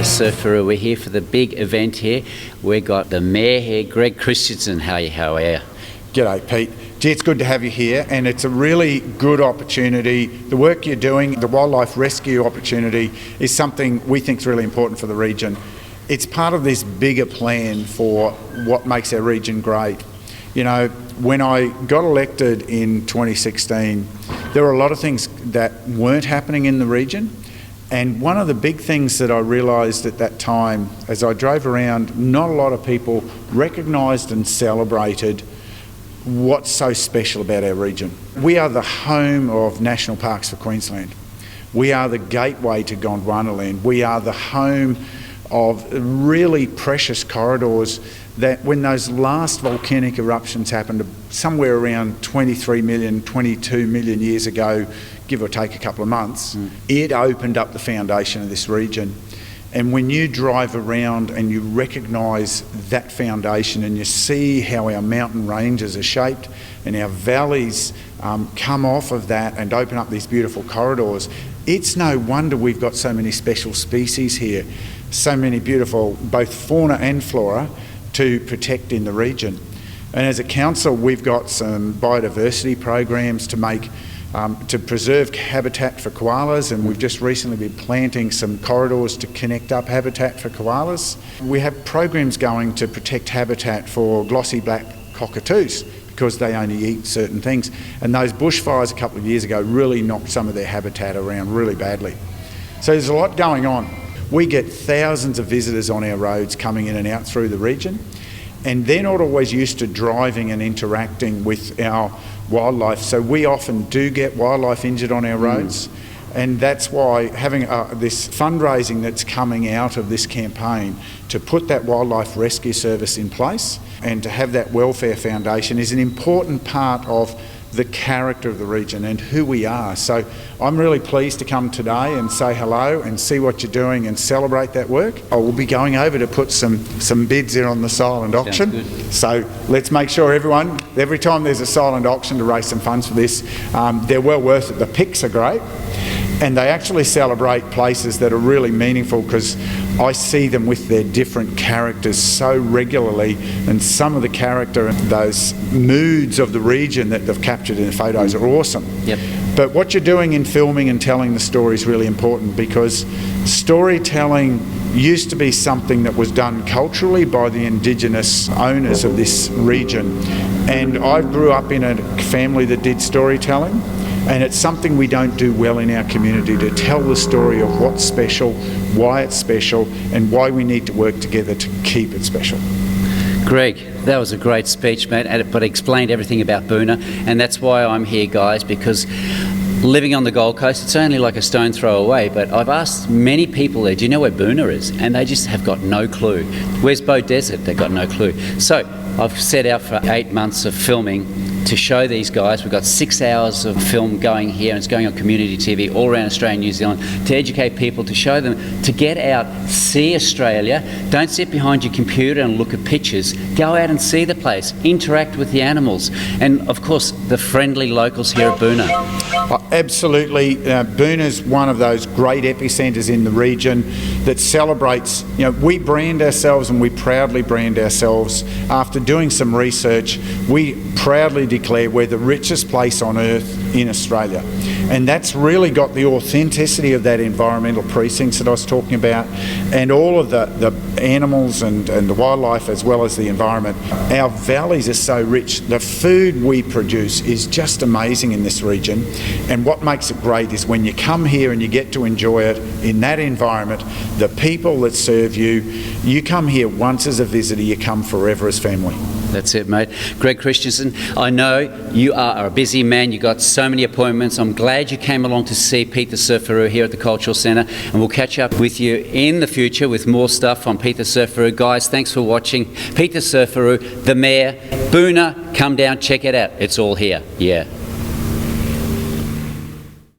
Surfaroo. We're here for the big event here. We've got the Mayor here, Greg Christensen. How are you? G'day, Pete. Gee, it's good to have you here, and it's a really good opportunity. The work you're doing, the wildlife rescue opportunity, is something we think is really important for the region. It's part of this bigger plan for what makes our region great. You know, when I got elected in 2016, there were a lot of things that weren't happening in the region. And one of the big things that I realised at that time, as I drove around, not a lot of people recognised and celebrated what's so special about our region. We are the home of national parks for Queensland. We are the gateway to Gondwanaland. We are the home of really precious corridors that when those last volcanic eruptions happened somewhere around 23 million, 22 million years ago, give or take a couple of months, it opened up the foundation of this region. And when you drive around and you recognise that foundation and you see how our mountain ranges are shaped and our valleys come off of that and open up these beautiful corridors, it's no wonder we've got so many special species here, so many beautiful both fauna and flora to protect in the region. And as a council, we've got some biodiversity programs to make to preserve habitat for koalas, and we've just recently been planting some corridors to connect up habitat for koalas. We have programs going to protect habitat for glossy black cockatoos because they only eat certain things, and those bushfires a couple of years ago really knocked some of their habitat around really badly. So there's a lot going on. We get thousands of visitors on our roads coming in and out through the region, and they're not always used to driving and interacting with our wildlife, so we often do get wildlife injured on our roads, and that's why having this fundraising that's coming out of this campaign to put that wildlife rescue service in place and to have that welfare foundation is an important part of the character of the region and who we are. So I'm really pleased to come today and say hello and see what you're doing and celebrate that work. I will be going over to put some bids there on the silent auction. So let's make sure everyone, every time there's a silent auction to raise some funds for this, they're well worth it. The pics are great, and they actually celebrate places that are really meaningful because I see them with their different characters so regularly, and some of the character and those moods of the region that they've captured in the photos are awesome. Yep. But what you're doing in filming and telling the story is really important, because storytelling used to be something that was done culturally by the Indigenous owners of this region. And I grew up in a family that did storytelling, and it's something we don't do well in our community, to tell the story of what's special, why it's special, and why we need to work together to keep it special. Greg, that was a great speech, mate, but explained everything about Boonah, and that's why I'm here, guys, because living on the Gold Coast, it's only like a stone throw away, but I've asked many people there, do you know where Boonah is? And they just have got no clue. Where's Bow Desert? They've got no clue. So I've set out for 8 months of filming to show these guys. We've got 6 hours of film going here, and it's going on community TV all around Australia and New Zealand to educate people, to show them to get out, see Australia. Don't sit behind your computer and look at pictures. Go out and see the place, interact with the animals, and of course the friendly locals here at Boonah. Absolutely. Boonah's one of those great epicentres in the region that celebrates, you know, we brand ourselves, and we proudly brand ourselves. After doing some research, we proudly declare we're the richest place on earth in Australia. And that's really got the authenticity of that environmental precincts that I was talking about, and all of the animals and the wildlife as well as the environment. Our valleys are so rich. The food we produce is just amazing in this region, and what makes it great is when you come here and you get to enjoy it in that environment, the people that serve you, you come here once as a visitor, you come forever as family. That's it, mate. Greg Christensen, I know you are a busy man. You got so many appointments. I'm glad you came along to see Pete the Surfaroo here at the Cultural Centre, and we'll catch up with you in the future with more stuff on Pete the Surfaroo. Guys, thanks for watching. Pete the Surfaroo, the Mayor, Boonah, come down, check it out. It's all here. Yeah.